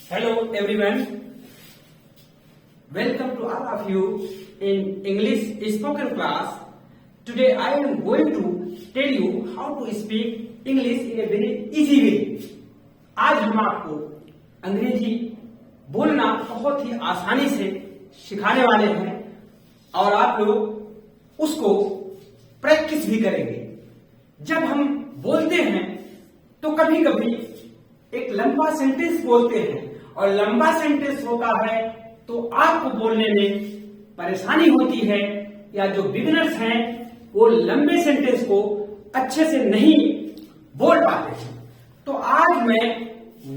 Hello everyone, welcome to all of you in English spoken class. Today I am going to tell you how to speak English in a very easy way. आज हम आपको अंग्रेजी बोलना बहुत ही आसानी से सिखाने वाले हैं और आप लोग उसको प्रैक्टिस भी करेंगे। जब हम बोलते हैं तो कभी कभी एक लंबा सेंटेंस बोलते हैं और लंबा सेंटेंस होता है तो आपको बोलने में परेशानी होती है, या जो बिगिनर्स हैं वो लंबे सेंटेंस को अच्छे से नहीं बोल पाते हैं। तो आज मैं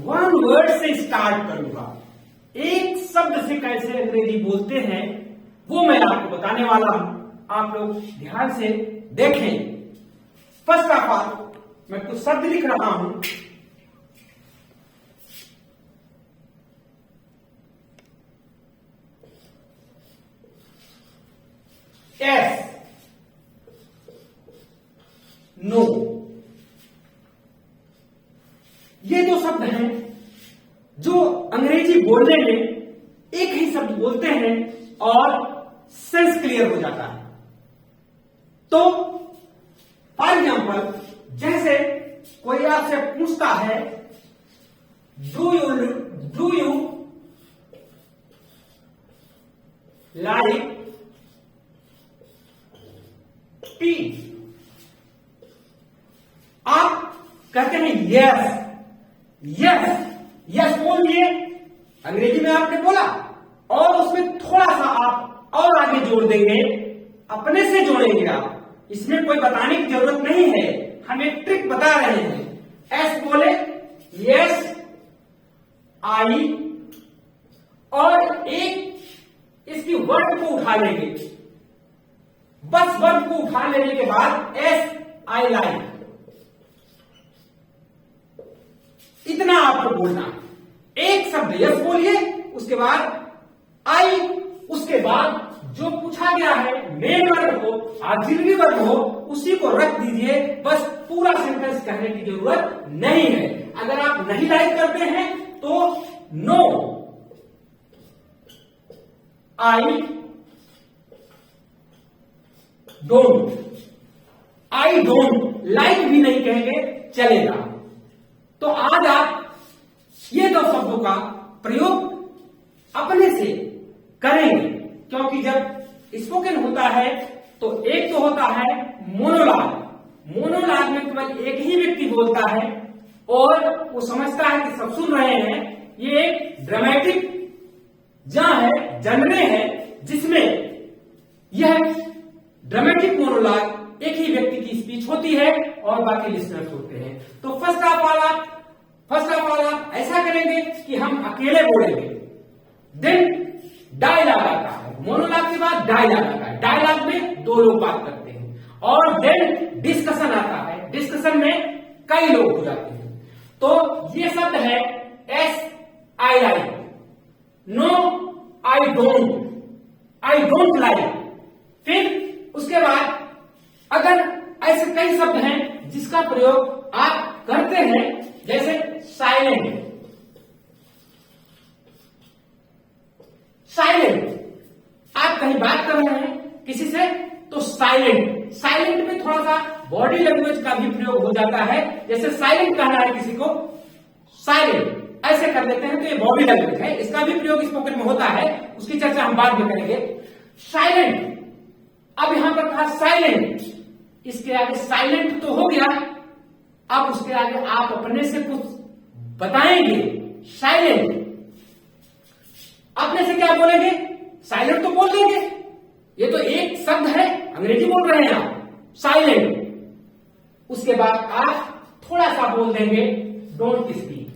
वन वर्ड से स्टार्ट करूंगा। एक शब्द से कैसे अंग्रेजी बोलते हैं वो मैं आपको बताने वाला हूं। आप लोग ध्यान से देखें। फर्स्ट ऑफ ऑल मैं कुछ शब्द लिख रहा हूं। एस, नो, ये दो शब्द हैं जो अंग्रेजी बोलने में एक ही शब्द बोलते हैं और सेंस क्लियर हो जाता है। तो फॉर एग्जाम्पल, जैसे कोई आपसे पूछता है डू यू लाइक टी, आप कहते हैं यस। यस बोलिए, अंग्रेजी में आपने बोला और उसमें थोड़ा सा आप और आगे जोड़ देंगे, अपने से जोड़ेंगे आप। इसमें कोई बताने की जरूरत नहीं है, हम एक ट्रिक बता रहे हैं। एस बोले यस आई, और एक इसकी वर्ड को उठा लेंगे। बस वर्ड को उठा लेने के बाद एस आई लाइक, इतना आपको बोलना है। एक शब्द यस बोलिए, उसके बाद आई, उसके बाद जो पूछा गया है मेन वर्ड हो, ऑक्सिलरी वर्ड हो, उसी को रख दीजिए। बस पूरा सेंटेंस कहने की जरूरत नहीं है। अगर आप नहीं लाइक करते हैं तो no, I don't, I don't like भी नहीं कहेंगे, चलेगा। तो आज आप ये दो शब्दों का प्रयोग अपने से करेंगे, क्योंकि जब स्पोकन होता है तो एक तो होता है मोनोलॉग। मोनोलॉग में केवल एक ही व्यक्ति बोलता है और वो समझता है कि सब सुन रहे हैं। ये एक ड्रामेटिक जनरे है जिसमें यह ड्रामेटिक मोनोलॉग एक ही व्यक्ति की स्पीच होती है और बाकी लिसनर्स होते हैं। तो फर्स्ट ऑफ ऑल आप ऐसा करेंगे कि हम अकेले बोलेंगे, देन डायलॉग आता है। मोनोलॉग के बाद डायलॉग आता है। डायलॉग में दो लोग बात करते हैं और देन डिस्कशन आता है। डिस्कशन में कई लोग हो जाते हैं। तो ये शब्द है yes I like, no I don't like. फिर उसके बाद अगर ऐसे कई शब्द हैं जिसका प्रयोग आप करते हैं, जैसे साइलेंट। आप कहीं बात कर रहे हैं किसी से तो साइलेंट में थोड़ा सा बॉडी लैंग्वेज का भी प्रयोग हो जाता है। जैसे साइलेंट कहना है किसी को, साइलेंट ऐसे कर देते हैं, तो ये बॉडी लैंग्वेज है। इसका भी प्रयोग स्पोकन में होता है, उसकी चर्चा हम बाद में करेंगे। साइलेंट, अब यहां पर कहा साइलेंट, इसके आगे साइलेंट तो हो गया, अब उसके आगे आप अपने से कुछ बताएंगे। साइलेंट, अपने से क्या बोलेंगे? साइलेंट तो बोल देंगे, ये तो एक शब्द है, अंग्रेजी बोल रहे हैं आप, साइलेंट। उसके बाद आप थोड़ा सा बोल देंगे डोंट स्पीक।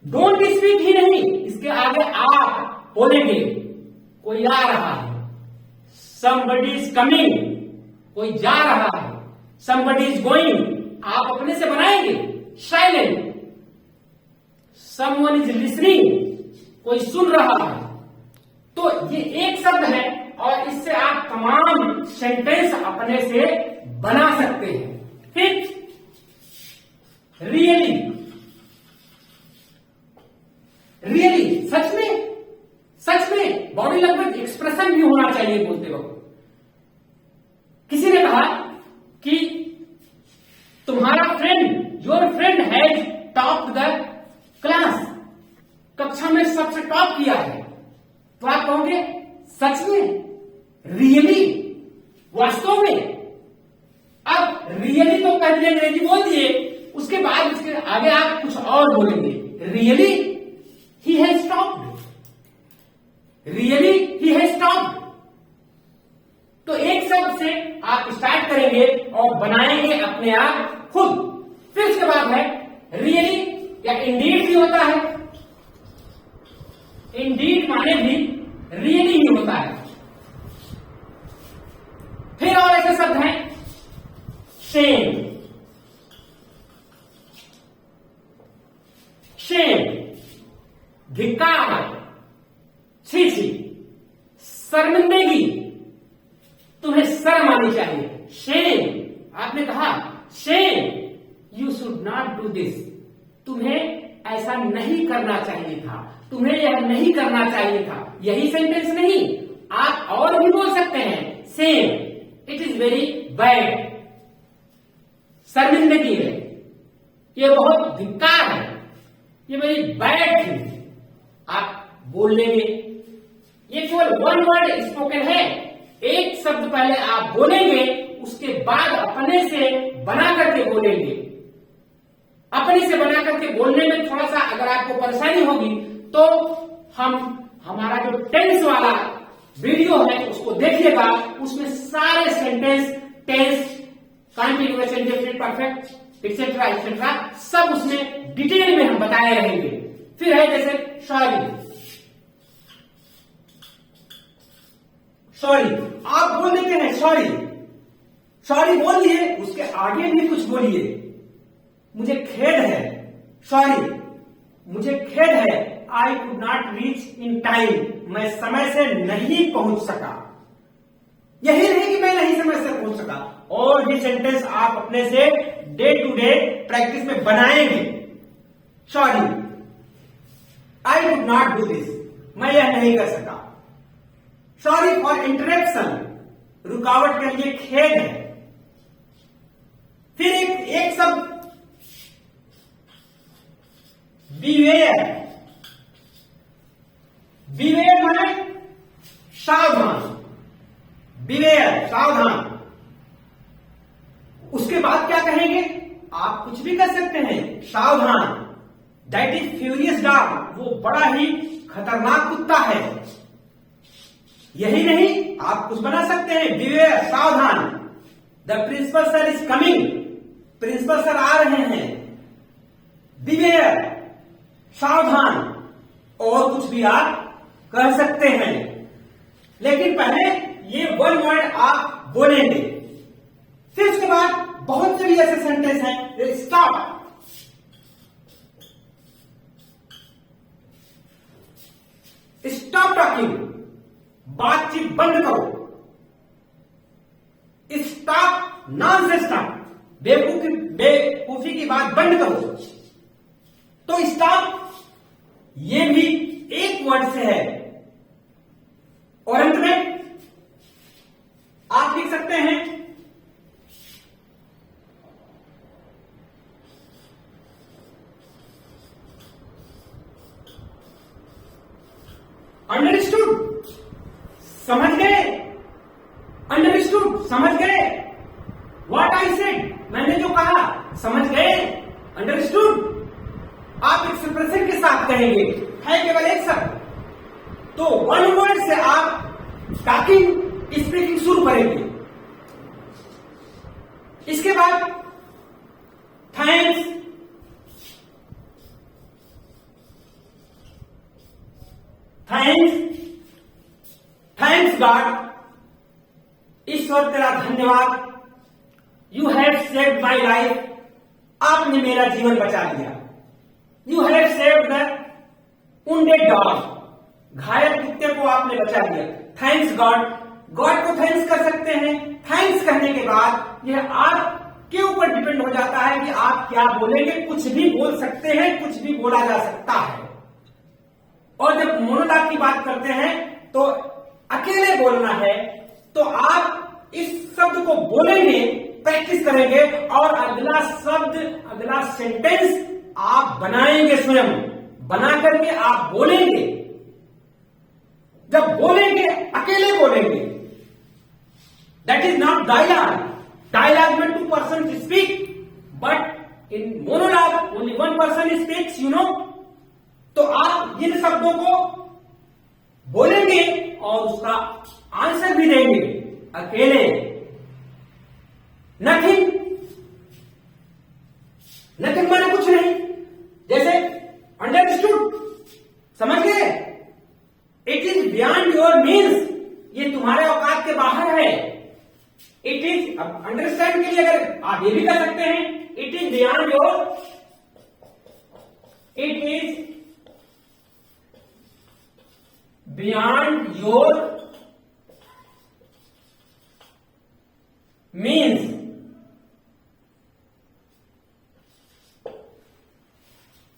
डोंट स्पीक ही नहीं, इसके आगे आप बोलेंगे कोई आ रहा है, somebody is coming, कोई जा रहा है, somebody is going, आप अपने से बनाएंगे। साइलेंट, someone is listening, कोई सुन रहा है। तो ये एक शब्द है और इससे आप तमाम सेंटेंस अपने से बना सकते हैं। फिर रियली, रियली सच में, सच में बॉडी लैंग्वेज एक्सप्रेशन भी होना चाहिए बोलते वक्त। किसी ने कहा कि तुम्हारा friend, your friend has top the class, कक्षा में सबसे टॉप किया है, तो आप कहोगे सच में, रियली, वास्तव में। अब रियली तो कर दिए, अंग्रेजी बोल दिए, उसके बाद उसके आगे आप कुछ और बोलेंगे, really he has topped, really he has topped. तो एक शब्द से आप स्टार्ट करेंगे और बनाएंगे अपने आप खुद। फिर उसके बाद है रियली या इंडीड भी होता है, इंडीड माने भी रियली ही होता है। फिर और ऐसे शब्द हैं शेम, शेम धिक्कार, छी छी, शर्मिंदगी, तुम्हें शर्म आनी चाहिए, शेम। आपने कहा shame, you should not do this, तुम्हें ऐसा नहीं करना चाहिए था, तुम्हें यह नहीं करना चाहिए था। यही सेंटेंस नहीं, आप और भी बोल सकते हैं, same, it is very bad, शर्मिंदगी है, ये बहुत धिक्कार है, ये वेरी बैड थिंग, आप बोल लेंगे। ये केवल वन वर्ड स्पोकन है, एक शब्द पहले आप बोलेंगे, उसके बाद अपने से बना करके बोलेंगे। अपने से बना करके बोलने में थोड़ा सा अगर आपको परेशानी होगी तो हमारा जो टेंस वाला वीडियो है उसको देखिएगा, उसमें सारे sentence, tense, continuous, indefinite, perfect etcetera etcetera सब उसमें डिटेल में हम बताए रहेंगे। फिर है जैसे सॉरी, सॉरी आप बोल देते हैं सॉरी, सॉरी बोलिए, उसके आगे भी कुछ बोलिए, मुझे खेद है, सॉरी मुझे खेद है, I could not reach in time, मैं समय से नहीं पहुंच सका। यही नहीं कि मैं नहीं समय से पहुंच सका, और भी सेंटेंस आप अपने से डे टू डे प्रैक्टिस में बनाएंगे। Sorry I could not do this, मैं यह नहीं कर सका। सॉरी फॉर इंटरप्शन, रुकावट के लिए खेद है। फिर एक शब्द बीवेयर, बीवेयर माने सावधान, बीवेयर सावधान। उसके बाद क्या कहेंगे, आप कुछ भी कर सकते हैं, सावधान, दैट इज फ्यूरियस डॉग, वो बड़ा ही खतरनाक कुत्ता है। यही नहीं, आप कुछ बना सकते हैं, बीवेयर सावधान, the principal sir is coming, principal sir आ रहे हैं, बीवेयर सावधान। और कुछ भी आप कह सकते हैं, लेकिन पहले ये वन वर्ड आप बोलेंगे। फिर उसके बाद बहुत से भी ऐसे सेंटेंस हैं, स्टॉप, स्टॉप टॉकिंग, बातचीत बंद करो, स्टॉप नॉनसेंस टॉक, बेवकूफी की बात बंद करो। तो स्टॉप ये भी एक वर्ड से है। और अंत में आप लिख सकते हैं अंडरस्टूड, समझ गए, अंडरस्टूड समझ गए, व्हाट आई सेड, मैंने जो कहा समझ गए, अंडरस्टूड। आप एक्सप्रेशन के साथ कहेंगे, है केवल एक शब्द, तो वन वर्ड से आप टॉकिंग स्पीकिंग शुरू करेंगे। इसके बाद थैंक्स, थैंक्स, थैंक्स गॉड, ईश्वर तेरा धन्यवाद, you have saved my life, आपने मेरा जीवन बचा लिया, you have saved the wounded dog, घायल कुत्ते को आपने बचा लिया। थैंक्स गॉड, गॉड को थैंक्स कर सकते हैं। थैंक्स कहने के बाद यह आप के ऊपर डिपेंड हो जाता है कि आप क्या बोलेंगे। कुछ भी बोल सकते हैं, कुछ भी बोला जा सकता है। और जब मोनोलॉग की बात करते हैं तो अकेले बोलना है, तो आप इस शब्द को बोलेंगे, प्रैक्टिस करेंगे और अगला शब्द, अगला सेंटेंस आप बनाएंगे, स्वयं बना करके आप बोलेंगे। जब बोलेंगे अकेले बोलेंगे, that is not dialogue. Dialogue में 2 person speak, but in monologue only 1 person speaks, you know. तो आप इन शब्दों को बोलेंगे और उसका आंसर भी देंगे अकेले। नथिंग, नथिंग माने कुछ नहीं। जैसे अंडरस्टूड, समझ गए? It is beyond your means, ये तुम्हारे औकात के बाहर है। इट इज, अब अंडरस्टैंड के लिए अगर आप ये भी कर सकते हैं, it is beyond your, it is beyond your means.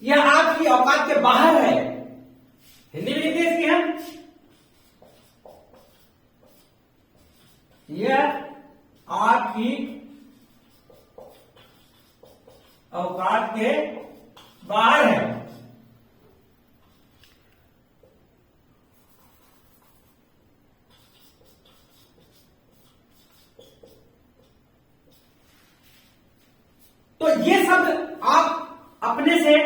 यह आपकी औकात के बाहर है। हिंदी में लिखते हैं इसकी हम, यह आपकी औकात के बाहर है। तो ये शब्द आप अपने से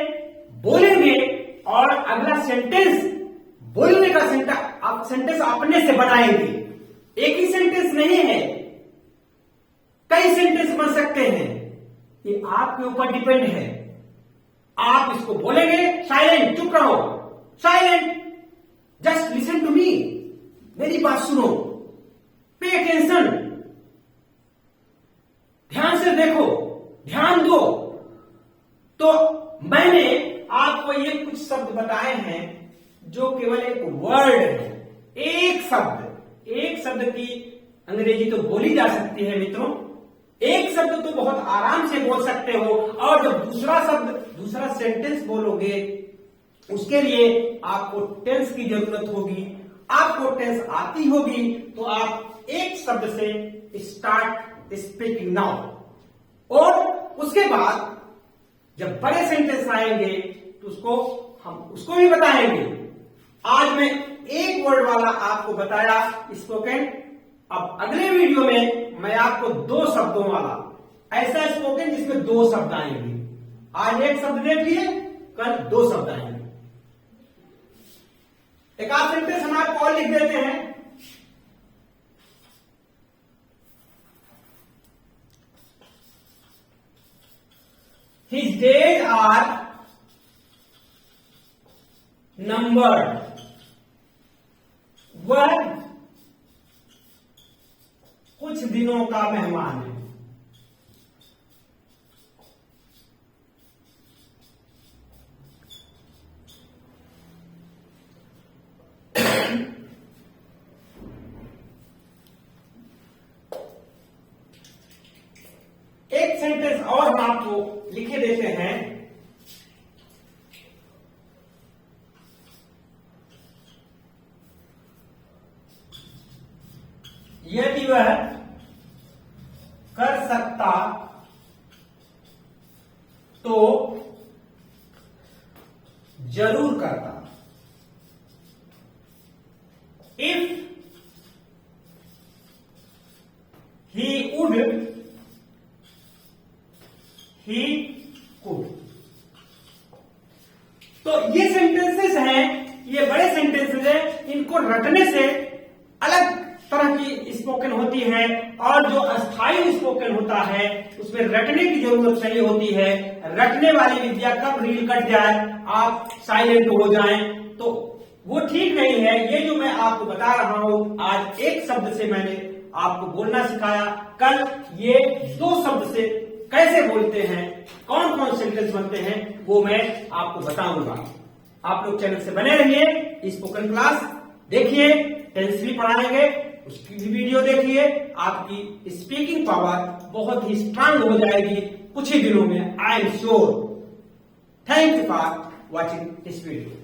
बोलेंगे और अगला सेंटेंस बोलने का सेंटेंस अपने से बनाएंगे। एक ही सेंटेंस नहीं है, कई सेंटेंस बन सकते हैं। ये आपके ऊपर डिपेंड है। आप इसको बोलेंगे, साइलेंट, चुप रहो, silent, just listen to me, मेरी बात सुनो, पे अटेंशन, ध्यान से देखो, ध्यान दो। तो मैंने आपको ये कुछ शब्द बताए हैं जो केवल एक वर्ड है, एक शब्द की अंग्रेजी तो बोली जा सकती है मित्रों। एक शब्द तो बहुत आराम से बोल सकते हो, और जब दूसरा सेंटेंस बोलोगे, उसके लिए आपको टेंस की जरूरत होगी। आपको टेंस आती होगी तो आप एक शब्द से स्टार्ट स्पीकिंग नाउ, और उसके बाद जब बड़े सेंटेंस आएंगे तो हम उसको भी बताएंगे। आज मैं एक वर्ड वाला आपको बताया स्पोकन। अब अगले वीडियो में मैं आपको 2 शब्दों वाला ऐसा स्पोकन जिसमें 2 शब्द आएंगे। आज एक शब्द देख लिए, कल 2 शब्द आएंगे। एक आध सेंटेंस हम आपको और लिख देते हैं। His days are numbered. वह कुछ दिनों का मेहमान है। एक सेंटेंस और हम आपको लिखे देते हैं। यदि वह कर सकता तो जरूर करता। If he would, he could। तो ये सेंटेंसेस हैं, ये बड़े सेंटेंसेस हैं, इनको रटने से अलग तरह की स्पोकन होती है, और जो अस्थायी स्पोकन होता है उसमें रटने की जरूरत नहीं होती है। रटने वाली विद्या कब रील कट जाए, आप साइलेंट हो जाएं, तो वो ठीक नहीं है। ये जो मैं आपको बता रहा हूं, आज एक शब्द से मैंने आपको बोलना सिखाया, कल ये 2 शब्द से कैसे बोलते हैं, कौन कौन सेंटेंस बनते हैं, वो मैं आपको बताऊंगा। आप लोग चैनल से बने रहिए, स्पोकन क्लास देखिए, टेंस भी पढ़ाएंगे, उसकी भी वीडियो देखिए, आपकी स्पीकिंग पावर बहुत ही स्ट्रांग हो जाएगी कुछ ही दिनों में, I am sure. Thank you for watching this video.